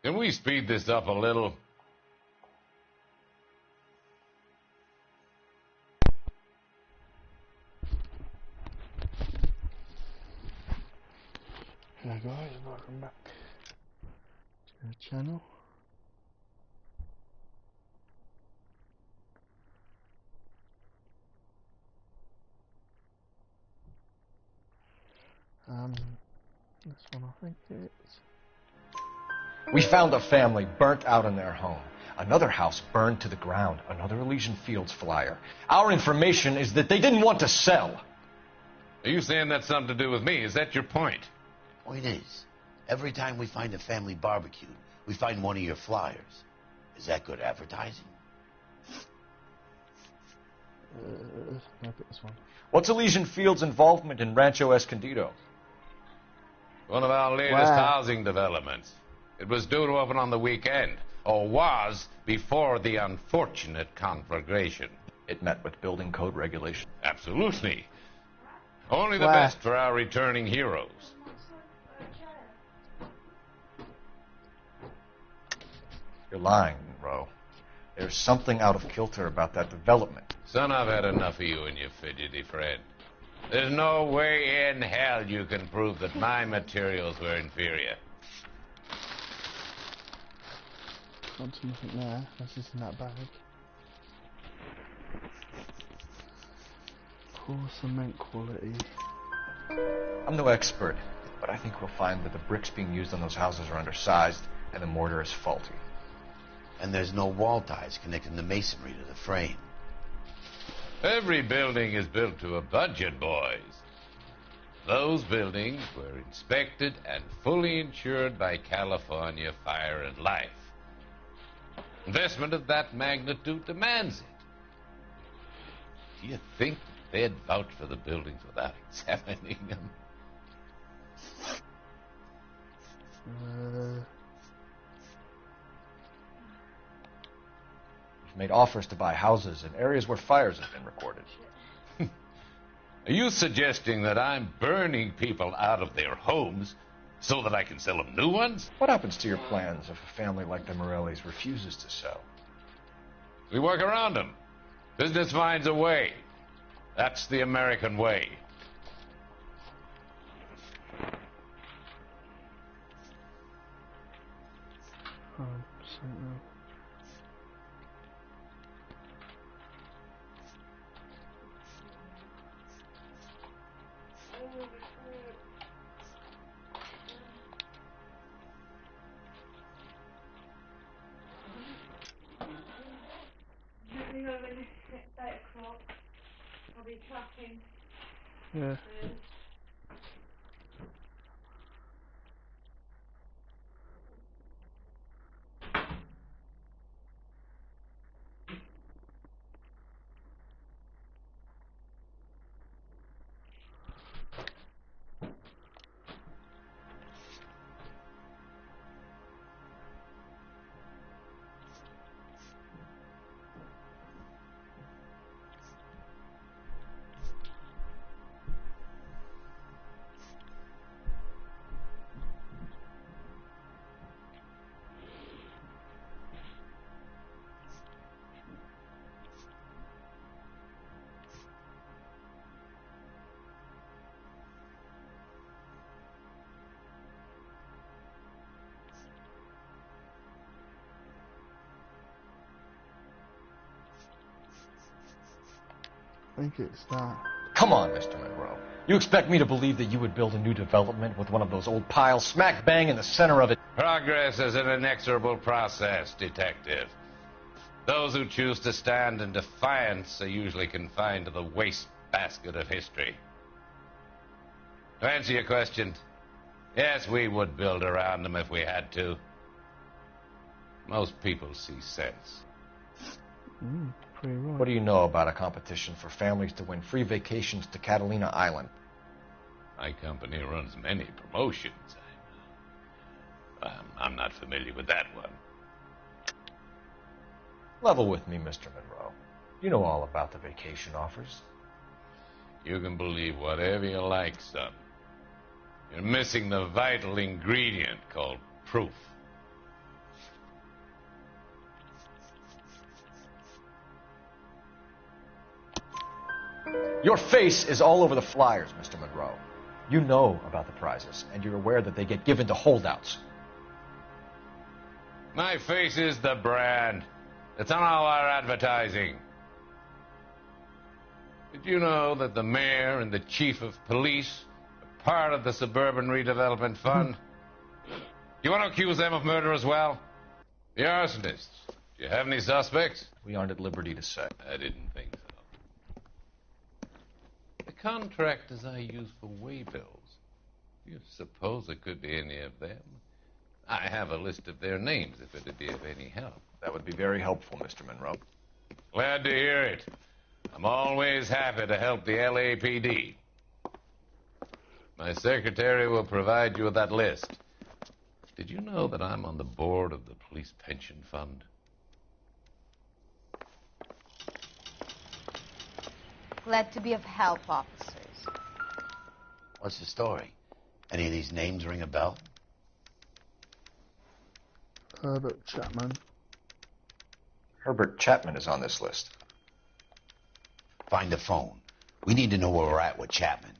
Can we speed this up a little? Hello guys, welcome back to the channel. This one I think it's... We found a family burnt out in their home. Another house burned to the ground. Another Elysian Fields flyer. Our information is that they didn't want to sell. Are you saying that's something to do with me? Is that your point? Point is, every time we find a family barbecue, we find one of your flyers. Is that good advertising? I'll get this one. What's Elysian Fields' involvement in Rancho Escondido? One of our latest housing developments. It was due to open on the weekend, or was before the unfortunate conflagration. It met with building code regulations. Absolutely. Only the best for our returning heroes. You're lying, Monroe. There's something out of kilter about that development. Son, I've had enough of you and your fidgety friend. There's no way in hell you can prove that my materials were inferior. Not something there, that's just in that bag. Poor cement quality. I'm no expert, but I think we'll find that the bricks being used on those houses are undersized and the mortar is faulty. And there's no wall ties connecting the masonry to the frame. Every building is built to a budget, boys. Those buildings were inspected and fully insured by California Fire and Life. Investment of that magnitude demands it. Do you think they'd vouch for the buildings without examining them? We've made offers to buy houses in areas where fires have been recorded. Are you suggesting that I'm burning people out of their homes so that I can sell them new ones? What happens to your plans if a family like the Morellis refuses to sell? We work around them. Business finds a way. That's the American way. Oh, so no. Yeah. I think it's that. Come on, Mr. Monroe. You expect me to believe that you would build a new development with one of those old piles smack bang in the center of it? Progress is an inexorable process, Detective. Those who choose to stand in defiance are usually confined to the wastebasket of history. To answer your question, yes, we would build around them if we had to. Most people see sense. Pretty right. What do you know about a competition for families to win free vacations to Catalina Island? My company runs many promotions. I'm not familiar with that one. Level with me, Mr. Monroe. You know all about the vacation offers. You can believe whatever you like, son. You're missing the vital ingredient called proof. Your face is all over the flyers, Mr. Monroe. You know about the prizes, and you're aware that they get given to holdouts. My face is the brand. It's on all our advertising. Did you know that the mayor and the chief of police are part of the Suburban Redevelopment Fund? You want to accuse them of murder as well? The arsonists. Do you have any suspects? We aren't at liberty to say. I didn't think so. The contractors I use for waybills. You suppose it could be any of them? I have a list of their names if it'd be of any help. That would be very helpful, Mr. Monroe. Glad to hear it. I'm always happy to help the LAPD. My secretary will provide you with that list. Did you know that I'm on the board of the Police Pension Fund? Glad to be of help, officers. What's the story? Any of these names ring a bell? Herbert Chapman. Herbert Chapman is on this list. Find the phone. We need to know where we're at with Chapman.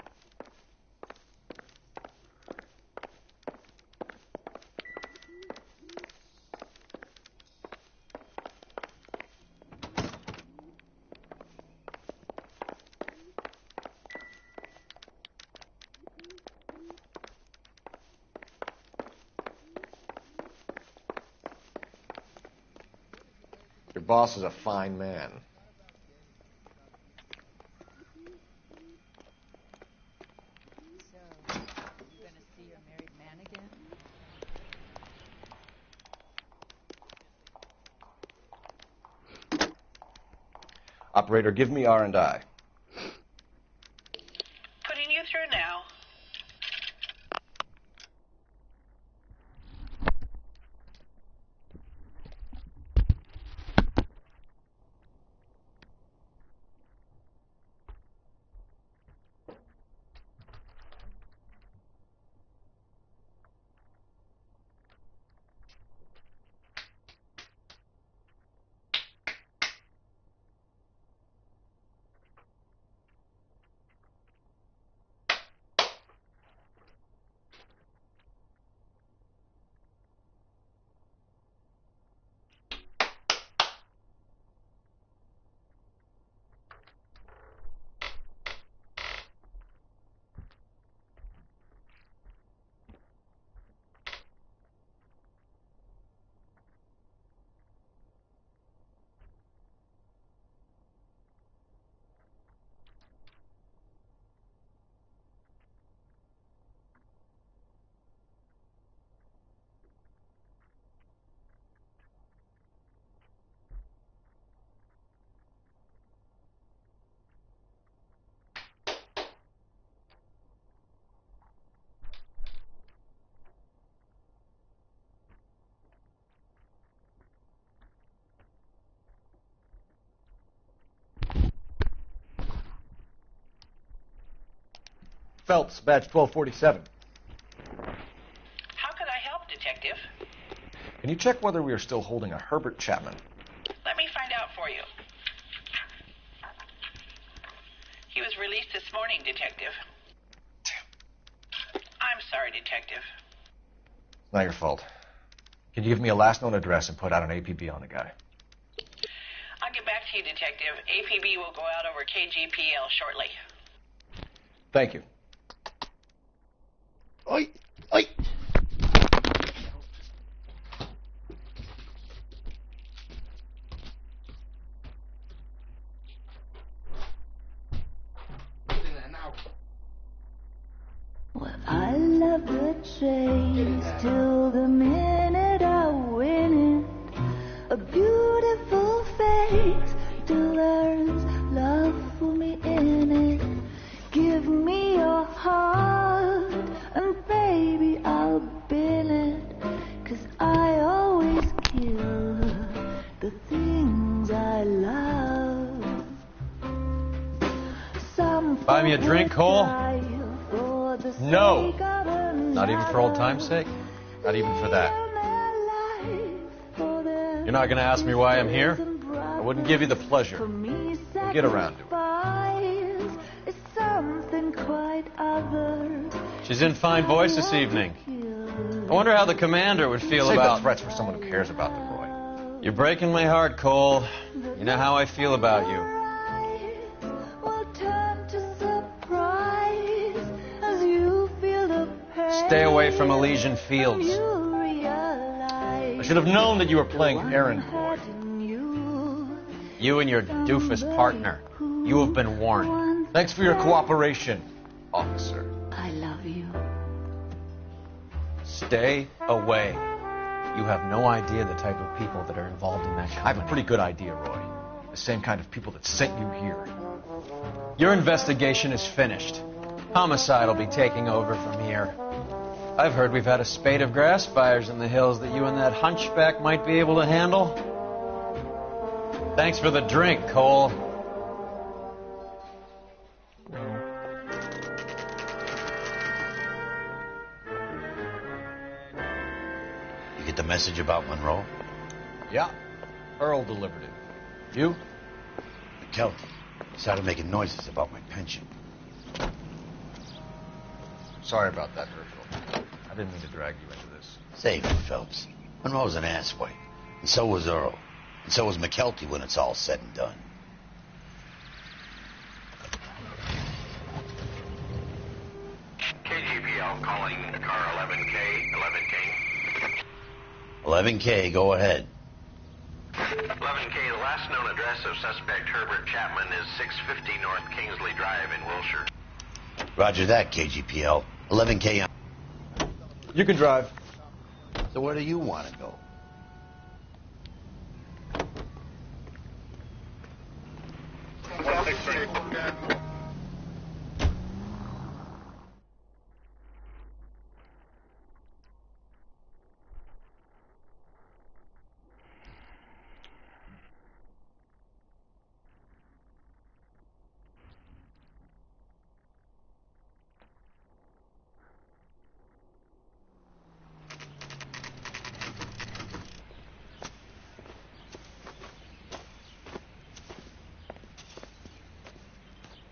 Your boss is a fine man. So, you gonna see your married man again? Operator, give me R&I. Putting you through now. Phelps, badge 1247. How could I help, Detective? Can you check whether we are still holding a Herbert Chapman? Let me find out for you. He was released this morning, Detective. I'm sorry, Detective. It's not your fault. Can you give me a last known address and put out an APB on the guy? I'll get back to you, Detective. APB will go out over KGPL shortly. Thank you. Oi! Oi! Well, I love the chase till the minute I win it. A beautiful face till there's love for me in it. Give me your heart and baby I'll bill it. 'Cause I always kill the things I love. Some Buy me a drink, Cole? No. Not even for old time's sake? Not even for that. You're not going to ask me why I'm here? I wouldn't give you the pleasure. We'll get around to it. She's in fine voice this evening. I wonder how the commander would feel Save about... the threats for someone who cares about them, Roy. You're breaking my heart, Cole. You know how I feel about you. Stay away from Elysian Fields. I should have known that you were playing errand boy. You and your doofus partner. You have been warned. Thanks for your cooperation, officer. I love you. Stay away. You have no idea the type of people that are involved in that company. I have a pretty good idea, Roy. The same kind of people that sent you here. Your investigation is finished. Homicide will be taking over from here. I've heard we've had a spate of grass fires in the hills that you and that hunchback might be able to handle. Thanks for the drink, Cole. You get the message about Monroe? Yeah, Earl delivered it. You? McKelty started making noises about my pension. Sorry about that, Herschel. I didn't mean to drag you into this. Save it, Phelps. Monroe's an asswipe. And so was Earl. And so was McKelty when it's all said and done. KGPL calling car 11K, 11K. 11K, go ahead. 11K, the last known address of suspect Herbert Chapman is 650 North Kingsley Drive in Wilshire. Roger that, KGPL. 11K on... You can drive. So where do you want to go?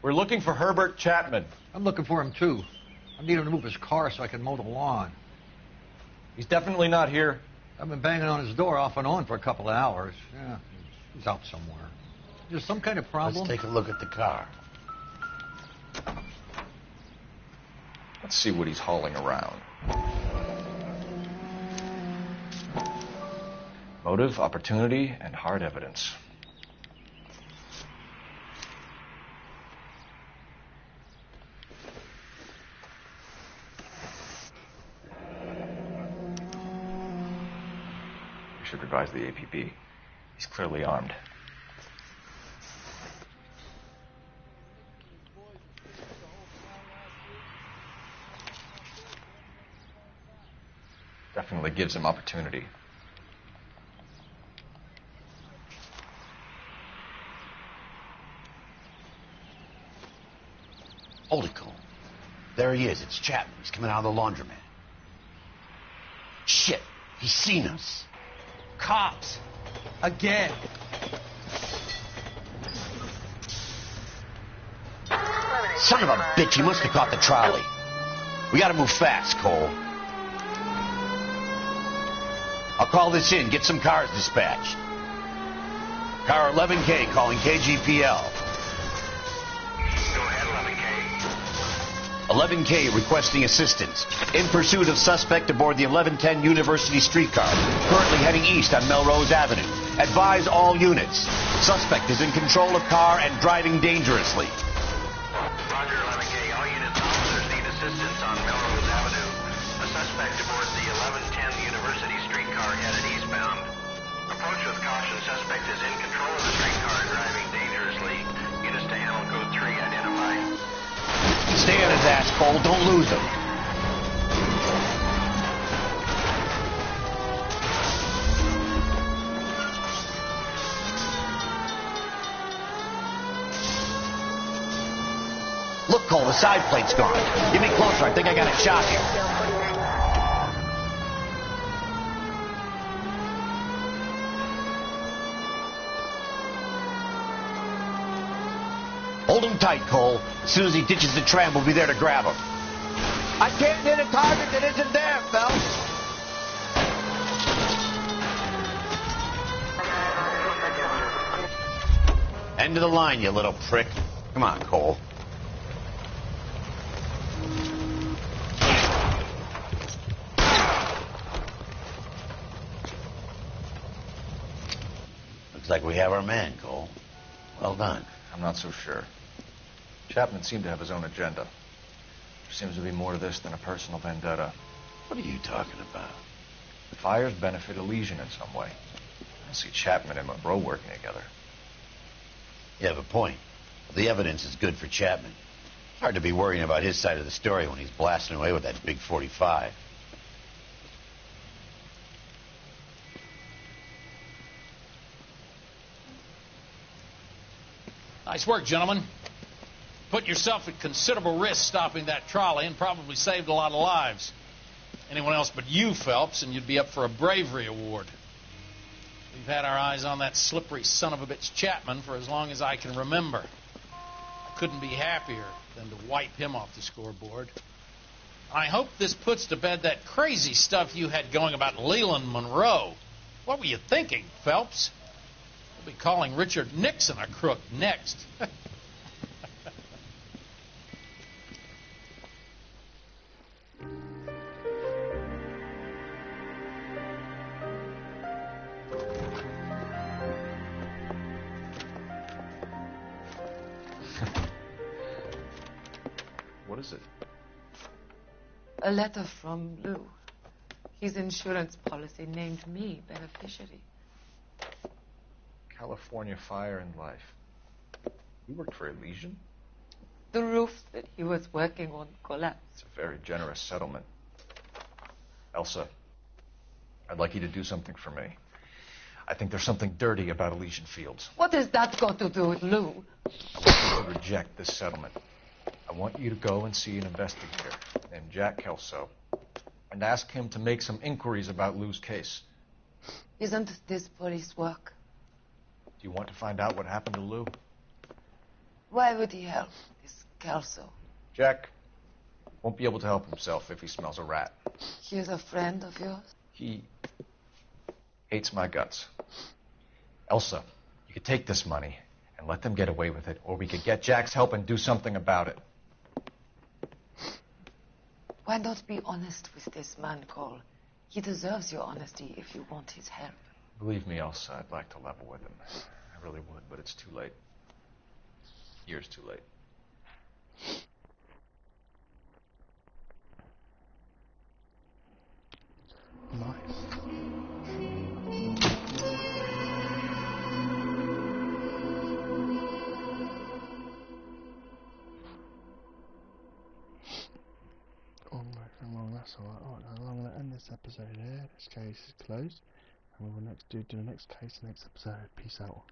We're looking for Herbert Chapman. I'm looking for him, too. I need him to move his car so I can mow the lawn. He's definitely not here. I've been banging on his door off and on for a couple of hours. Yeah, he's out somewhere. Is there some kind of problem? Let's take a look at the car. Let's see what he's hauling around. Motive, opportunity, and hard evidence. We should advise the APB. He's clearly armed. Definitely gives him opportunity. Holy cow. There he is. It's Chapman. He's coming out of the laundromat. Shit. He's seen us. Cops. Again. Son of a bitch. He must have caught the trolley. We gotta move fast, Cole. I'll call this in. Get some cars dispatched. Car 11K calling KGPL. Go ahead, 11K. 11K requesting assistance. In pursuit of suspect aboard the 1110 University streetcar. Currently heading east on Melrose Avenue. Advise all units. Suspect is in control of car and driving dangerously. Roger, 11K. All units, officers need assistance on Melrose Avenue. A suspect aboard the 1110 University streetcar headed eastbound. Approach with caution. Suspect is in control of the streetcar and driving dangerously. Units to handle code 3 identified. Stay on his ass, Cole. Don't lose him. Look, Cole, the side plate's gone. Get me closer. I think I got a shot here. Hold him tight, Cole. As soon as he ditches the tram, we'll be there to grab him. I can't hit a target that isn't there, Phelps. End of the line, you little prick. Come on, Cole. Looks like we have our man, Cole. Well done. I'm not so sure. Chapman seemed to have his own agenda. There seems to be more to this than a personal vendetta. What are you talking about? The fires benefit Elysian in some way. I don't see Chapman and Monroe working together. You have a point. The evidence is good for Chapman. Hard to be worrying about his side of the story when he's blasting away with that big 45. Nice work, gentlemen. Put yourself at considerable risk stopping that trolley and probably saved a lot of lives. Anyone else but you, Phelps, and you'd be up for a bravery award. We've had our eyes on that slippery son of a bitch Chapman for as long as I can remember. I couldn't be happier than to wipe him off the scoreboard. I hope this puts to bed that crazy stuff you had going about Leland Monroe. What were you thinking, Phelps? We'll be calling Richard Nixon a crook next. What is it? A letter from Lou. His insurance policy named me beneficiary. California Fire and Life. You worked for Elysian? The roof that he was working on collapsed. It's a very generous settlement. Elsa, I'd like you to do something for me. I think there's something dirty about Elysian Fields. What has that got to do with Lou? I want you to reject this settlement. I want you to go and see an investigator named Jack Kelso and ask him to make some inquiries about Lou's case. Isn't this police work? Do you want to find out what happened to Lou? Why would he help this Kelso? Jack won't be able to help himself if he smells a rat. He is a friend of yours? He hates my guts. Elsa, you could take this money and let them get away with it, or we could get Jack's help and do something about it. Why not be honest with this man, Cole? He deserves your honesty if you want his help. Believe me, Elsa, I'd like to level with him. I really would, but it's too late. Years too late. Nice. That's alright. I'm going to end this episode here. This case is closed, and we will do the next case next episode. Peace out.